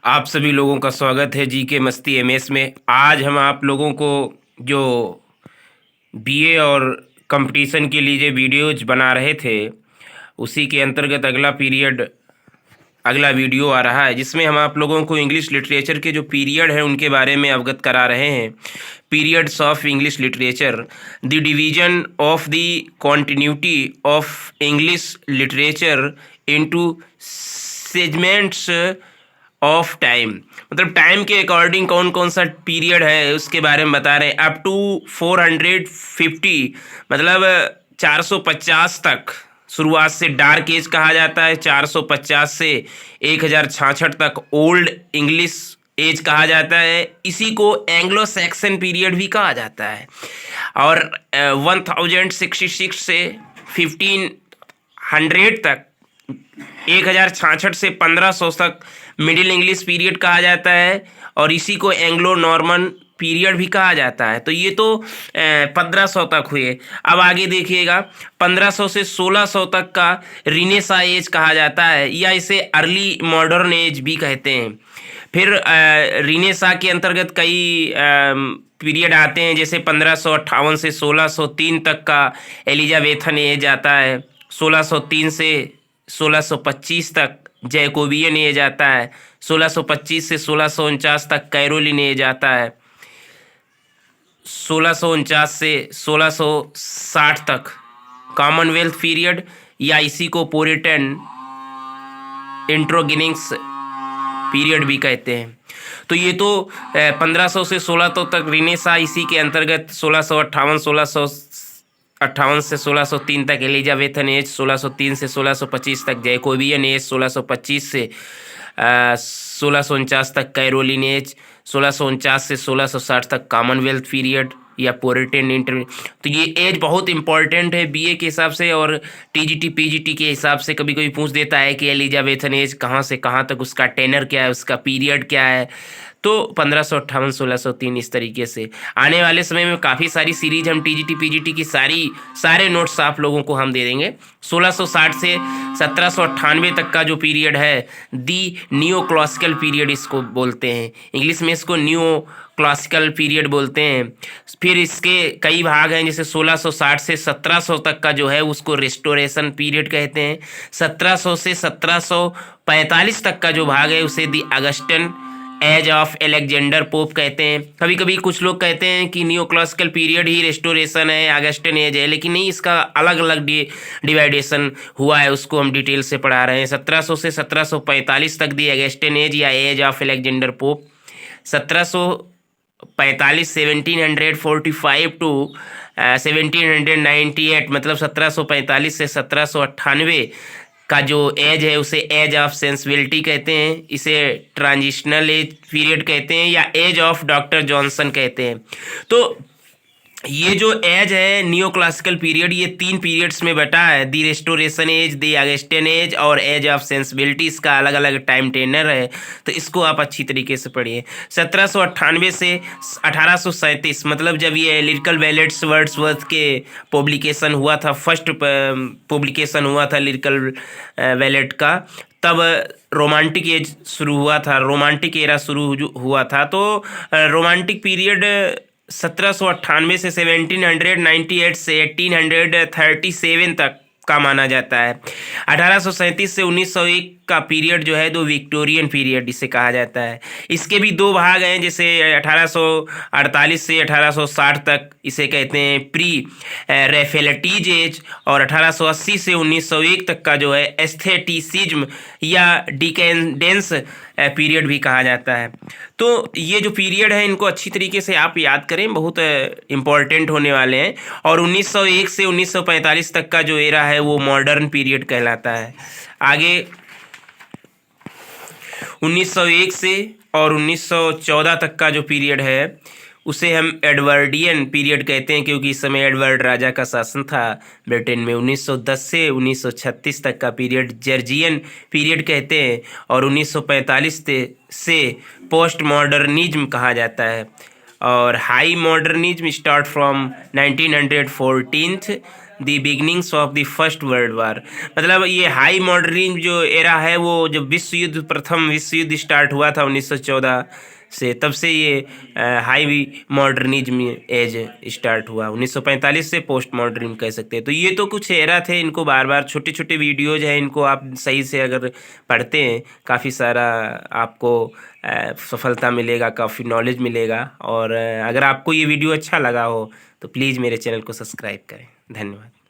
आप सभी लोगों का स्वागत है जी के मस्ती एमएस में। आज हम आप लोगों को जो बीए और कंपटीशन के लिए जो वीडियोज बना रहे थे, उसी के अंतर्गत अगला वीडियो आ रहा है, जिसमें हम आप लोगों को इंग्लिश लिटरेचर के जो पीरियड हैं उनके बारे में अवगत करा रहे हैं। Periods of English literature, the division of the continuity of English literature into segments of time. मतलब टाइम के अकॉर्डिंग कौन कौन सा पीरियड है उसके बारे में बता रहे हैं। अप टू 450, मतलब 450 तक। शुरुआत से डार्क एज कहा जाता है, 450 से 1066 तक ओल्ड इंग्लिश एज कहा जाता है। इसी को एंग्लो सैक्सन पीरियड भी कहा जाता है। और 1066 से 1500 तक, 1066 से 1500 तक मिडिल इंग्लिश पीरियड कहा जाता है, और इसी को एंग्लो नॉर्मन पीरियड भी कहा जाता है। तो ये तो 1500 तक हुए। अब आगे देखिएगा, 1500 से 1600 तक का रिनेसा एज कहा जाता है, या इसे अर्ली मॉडर्न एज भी कहते हैं। फिर रिनेसा के अंतर्गत कई पीरियड आते हैं, जैसे 1558 से 1603 तक का एलिजाबेथन एज आता है। 1603 से 1625 तक जैकोबियन एज आता है। 1625 से 1649 तक कैरोलिन एज आता है। 1649 से 1660 तक कॉमनवेल्थ पीरियड, या इसी को पोरिटन इंट्रोगिनिंग्स पीरियड भी कहते हैं। तो ये तो 1500 से 1600 तक रिनेसा, इसी के अंतर्गत 1658 से 1603 तक एलिजाबेथन एज, 1603 से 1625 तक जैकोबियन एज, 1625 से 1649 तक कैरोलिन एज, 1649 से 1660 तक कॉमनवेल्थ पीरियड या पोरिटन इंटर। तो ये एज बहुत इंपॉर्टेंट है बीए के हिसाब से, और टीजीटी पीजीटी के हिसाब से कभी कभी पूछ देता है कि एलिजाबेथन एज कहाँ से कहाँ तक, उसका टेनर क्या है, उसका पीरियड क्या है। तो 1558, 1603 इस तरीके से। आने वाले समय में काफ़ी सारी सीरीज हम टीजीटी पीजीटी की सारे नोट्स आप लोगों को हम दे देंगे। 1660 से 1798 तक का जो पीरियड है, दी न्यू क्लासिकल पीरियड इसको बोलते हैं। इंग्लिश में इसको न्यू क्लासिकल पीरियड बोलते हैं। फिर इसके कई भाग हैं, जैसे 1660 से 1700 तक का जो है उसको रेस्टोरेशन पीरियड कहते हैं। 1700 से 1745 तक का जो भाग है उसे the Augustan age of Alexander Pope कहते हैं। कभी कभी कुछ लोग कहते हैं कि न्यू क्लासिकल पीरियड ही रेस्टोरेशन है, अगस्टन एज है, लेकिन नहीं, इसका अलग अलग डिवाइडेशन हुआ है, उसको हम डिटेल से पढ़ा रहे हैं। 1700 से 1745 तक दी अगस्टन एज या age of Alexander Pope. 1745 1745 to 1798, मतलब 1745 से 1798 का जो एज है उसे एज ऑफ सेंसिबिलिटी कहते हैं। इसे ट्रांजिशनल एज पीरियड कहते हैं, या एज ऑफ डॉक्टर जॉनसन कहते हैं। तो ये जो एज है नियो क्लासिकल पीरियड, ये 3 पीरियड्स में बटा है। दी रेस्टोरेशन एज, दी अगस्टिन एज और एज ऑफ सेंसिबिलिटी। इसका अलग अलग टाइम टेनर है, तो इसको आप अच्छी तरीके से पढ़िए। 1798 से 1837, मतलब जब ये लिरिकल बैलेट्स वर्ड्सवर्थ के पब्लिकेशन हुआ था, फर्स्ट पब्लिकेशन हुआ था लिरिकल बैलेट का, तब रोमांटिक एज शुरू हुआ था, रोमांटिक एरा शुरू हुआ था। तो रोमांटिक पीरियड 1798 से 1798 से 1837 तक का माना जाता है। 1837 से 1901 का पीरियड जो है दो विक्टोरियन पीरियड इसे कहा जाता है। इसके भी 2 भाग हैं, जैसे 1848 से 1860 तक इसे कहते हैं प्री रेफेलेटीज एज, और 1880 से 1901 तक का जो है एस्थेटिसिज्म या डिकेंडेंस पीरियड भी कहा जाता है। तो ये जो पीरियड है इनको अच्छी तरीके से आप याद करें, बहुत इम्पॉर्टेंट होने वाले हैं। और 1901 से 1945 तक का जो एरा है वो मॉडर्न पीरियड कहलाता है। आगे 1901 से और 1914 तक का जो पीरियड है उसे हम एडवर्डियन पीरियड कहते हैं, क्योंकि इस समय एडवर्ड राजा का शासन था ब्रिटेन में। 1910 से 1936 तक का पीरियड जर्जियन पीरियड कहते हैं, और 1945 से पोस्ट मॉडर्निज्म कहा जाता है। और high modernism start from 1914, the beginnings of the first world war. मतलब ये हाई मॉडर्निज्म जो एरा है, वो जब प्रथम विश्व युद्ध स्टार्ट हुआ था 1914 से, तब से ये हाई मॉडर्निज्म एज स्टार्ट हुआ। 1945 से पोस्ट मॉडर्निज्म कह सकते हैं। तो ये तो कुछ एरा थे, इनको बार बार छोटे छोटे वीडियोज हैं, इनको आप सही से अगर पढ़ते हैं काफ़ी सारा आपको सफलता मिलेगा, काफ़ी नॉलेज मिलेगा। और अगर आपको ये वीडियो अच्छा लगा हो तो प्लीज़ मेरे चैनल को सब्सक्राइब करें। धन्यवाद।